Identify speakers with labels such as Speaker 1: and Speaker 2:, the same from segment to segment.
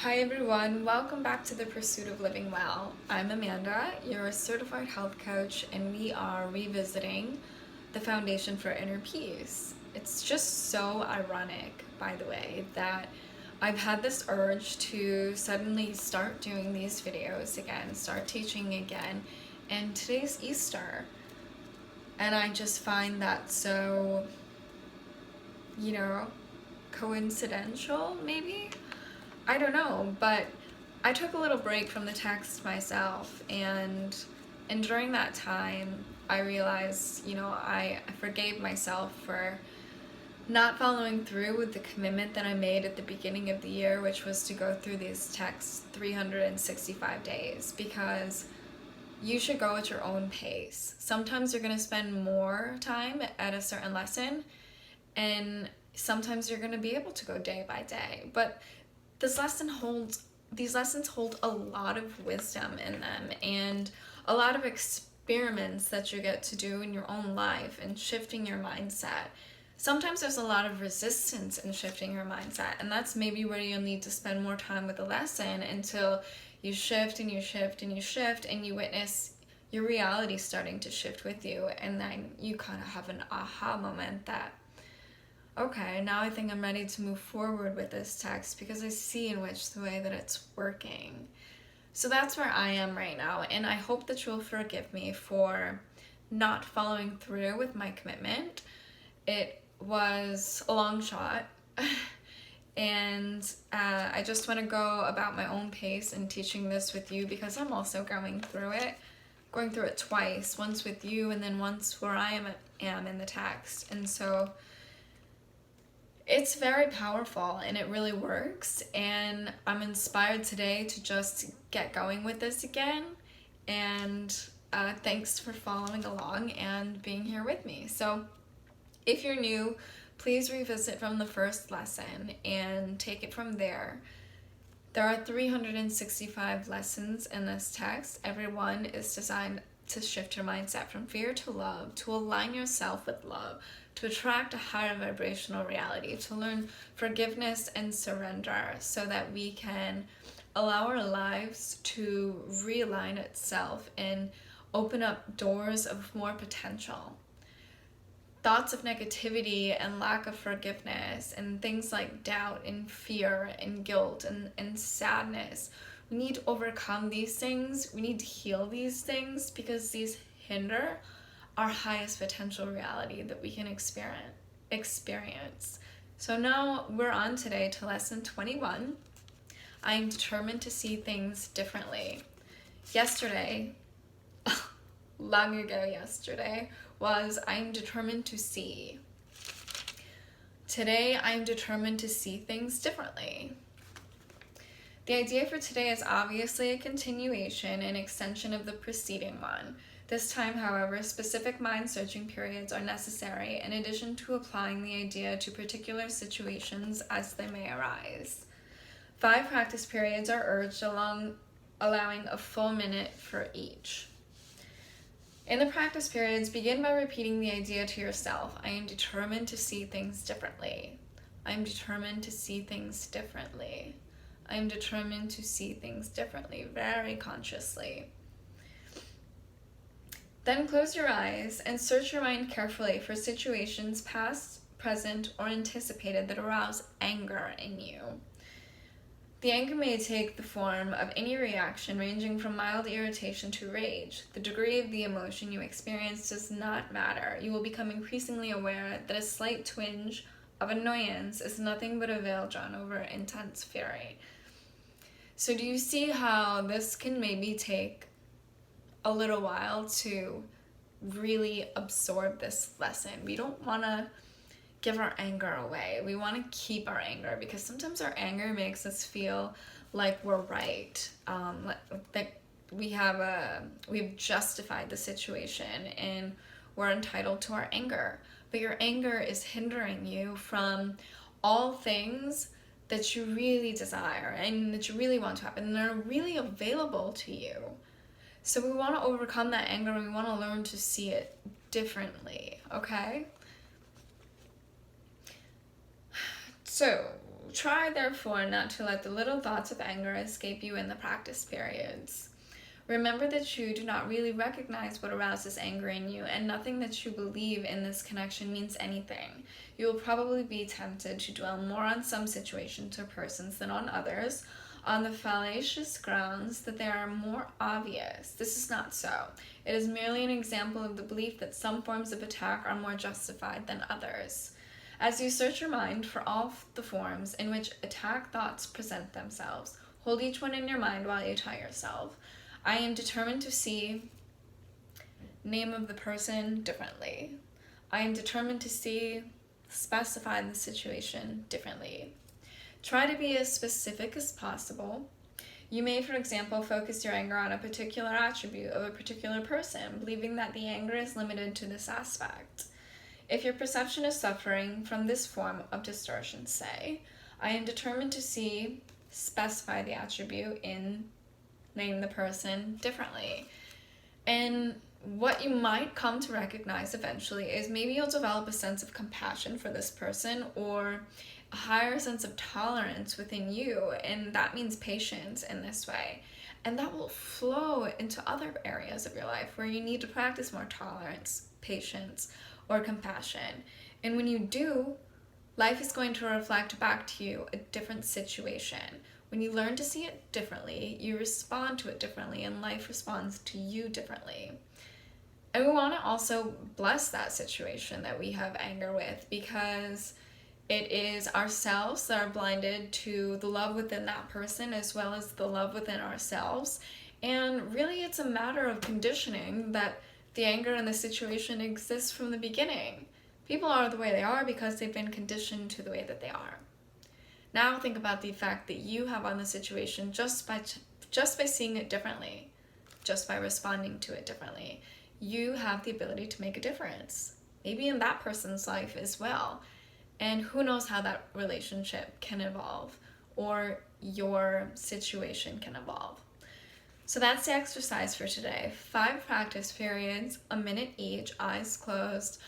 Speaker 1: Hi everyone, welcome back to the Pursuit of Living Well. I'm Amanda, you're a certified health coach, and we are revisiting the foundation for inner peace. It's just so ironic, by the way, that I've had this urge to suddenly start doing these videos again, start teaching again, and today's Easter. And I just find that so, you know, coincidental, maybe? I don't know, but I took a little break from the text myself, and during that time, I realized, I forgave myself for not following through with the commitment that I made at the beginning of the year, which was to go through these texts 365 days, because you should go at your own pace. Sometimes you're going to spend more time at a certain lesson, and sometimes you're going to be able to go day by day. But these lessons hold a lot of wisdom in them, and a lot of experiments that you get to do in your own life and shifting your mindset. Sometimes there's a lot of resistance in shifting your mindset, and that's maybe where you'll need to spend more time with the lesson until you shift and you shift and you shift and you witness your reality starting to shift with you, and then you kind of have an aha moment that, okay, now I think I'm ready to move forward with this text because I see in which the way that it's working. So that's where I am right now, and I hope that you'll forgive me for not following through with my commitment. It was a long shot, and I just want to go about my own pace and teaching this with you because I'm also going through it twice, once with you and then once where I am in the text. And so it's very powerful and it really works, and I'm inspired today to just get going with this again. And thanks for following along and being here with me. So if you're new, please revisit from the first lesson and take it from there. There are 365 lessons in this text. Every one is designed to shift your mindset from fear to love, to align yourself with love, to attract a higher vibrational reality, to learn forgiveness and surrender so that we can allow our lives to realign itself and open up doors of more potential. Thoughts of negativity and lack of forgiveness and things like doubt and fear and guilt and sadness, we need to overcome these things. We need to heal these things because these hinder our highest potential reality that we can experience. So now we're on today to lesson 21. I am determined to see things differently. Yesterday, long ago yesterday, was I'm determined to see. Today, I'm determined to see things differently. The idea for today is obviously a continuation and extension of the preceding one. This time, however, specific mind-searching periods are necessary in addition to applying the idea to particular situations as they may arise. 5 practice periods are urged allowing a full minute for each. In the practice periods, begin by repeating the idea to yourself. I am determined to see things differently. I am determined to see things differently. I am determined to see things differently, very consciously. Then close your eyes and search your mind carefully for situations past, present, or anticipated that arouse anger in you. The anger may take the form of any reaction ranging from mild irritation to rage. The degree of the emotion you experience does not matter. You will become increasingly aware that a slight twinge of annoyance is nothing but a veil drawn over intense fury. So do you see how this can maybe take a little while to really absorb this lesson? We don't want to give our anger away. We want to keep our anger because sometimes our anger makes us feel like we're right, that we've justified the situation and we're entitled to our anger. But your anger is hindering you from all things that you really desire and that you really want to happen and are really available to you. So we want to overcome that anger and we want to learn to see it differently, okay? So try, therefore, not to let the little thoughts of anger escape you in the practice periods. Remember that you do not really recognize what arouses anger in you, and nothing that you believe in this connection means anything. You will probably be tempted to dwell more on some situations or persons than on others, on the fallacious grounds that they are more obvious. This is not so. It is merely an example of the belief that some forms of attack are more justified than others. As you search your mind for all the forms in which attack thoughts present themselves, hold each one in your mind while you tell yourself, I am determined to see name of the person differently. I am determined to see, specify the situation differently. Try to be as specific as possible. You may, for example, focus your anger on a particular attribute of a particular person, believing that the anger is limited to this aspect. If your perception is suffering from this form of distortion, say, I am determined to see, specify the attribute in name the person differently. And what you might come to recognize eventually is maybe you'll develop a sense of compassion for this person, or a higher sense of tolerance within you, and that means patience in this way. And that will flow into other areas of your life where you need to practice more tolerance, patience, or compassion. And when you do, life is going to reflect back to you a different situation. When you learn to see it differently, you respond to it differently, and life responds to you differently. And we want to also bless that situation that we have anger with, because it is ourselves that are blinded to the love within that person as well as the love within ourselves. And really, it's a matter of conditioning that the anger in the situation exists from the beginning. People are the way they are because they've been conditioned to the way that they are. Now think about the effect that you have on the situation just by seeing it differently, just by responding to it differently. You have the ability to make a difference, maybe in that person's life as well. And who knows how that relationship can evolve, or your situation can evolve. So that's the exercise for today. 5 practice periods, a minute each, eyes closed.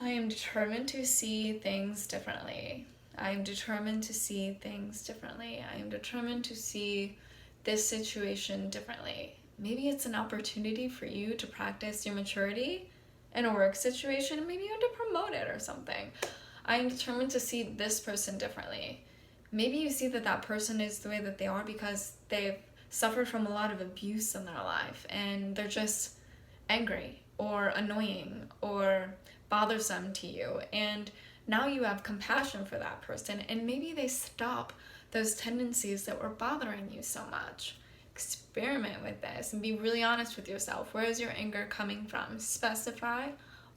Speaker 1: I am determined to see things differently. I am determined to see things differently. I am determined to see this situation differently. Maybe it's an opportunity for you to practice your maturity in a work situation. Maybe you want to promote it or something. I am determined to see this person differently. Maybe you see that that person is the way that they are because they've suffered from a lot of abuse in their life and they're just angry or annoying or bothersome to you. And now you have compassion for that person, and maybe they stop those tendencies that were bothering you so much. Experiment with this and be really honest with yourself. Where is your anger coming from? Specify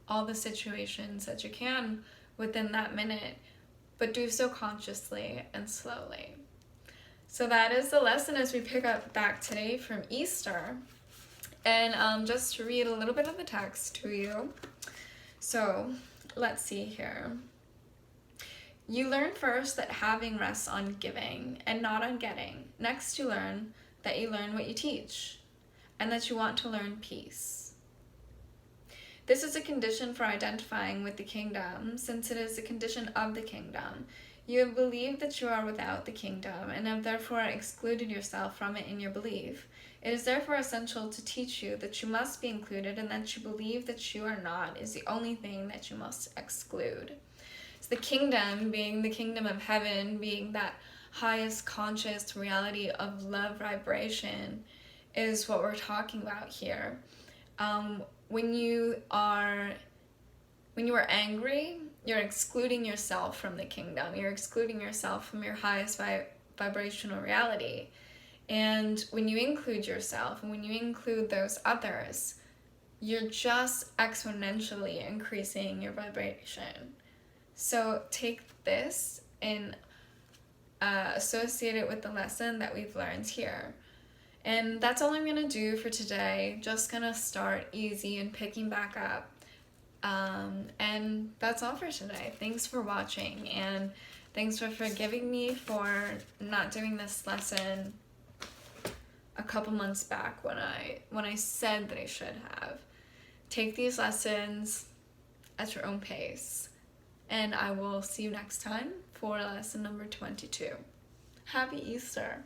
Speaker 1: all the situations that you can within that minute, but do so consciously and slowly. So that is the lesson as we pick up back today from Easter. And just to read a little bit of the text to you. So let's see here. You learn first that having rests on giving and not on getting. Next, you learn that you learn what you teach, and that you want to learn peace. This is a condition for identifying with the kingdom, since it is a condition of the kingdom. You have believed that you are without the kingdom, and have therefore excluded yourself from it in your belief. It is therefore essential to teach you that you must be included, and that you believe that you are not is the only thing that you must exclude. So the kingdom, being the kingdom of heaven, being that highest conscious reality of love vibration, is what we're talking about here. When you are angry, you're excluding yourself from the kingdom. You're excluding yourself from your highest vibrational reality. And when you include yourself, and when you include those others, you're just exponentially increasing your vibration. So take this and associate it with the lesson that we've learned here. And that's all I'm going to do for today. Just going to start easy and picking back up. And that's all for today. Thanks for watching, and thanks for forgiving me for not doing this lesson a couple months back when I said that I should have. Take these lessons at your own pace, and I will see you next time for lesson number 22. Happy Easter!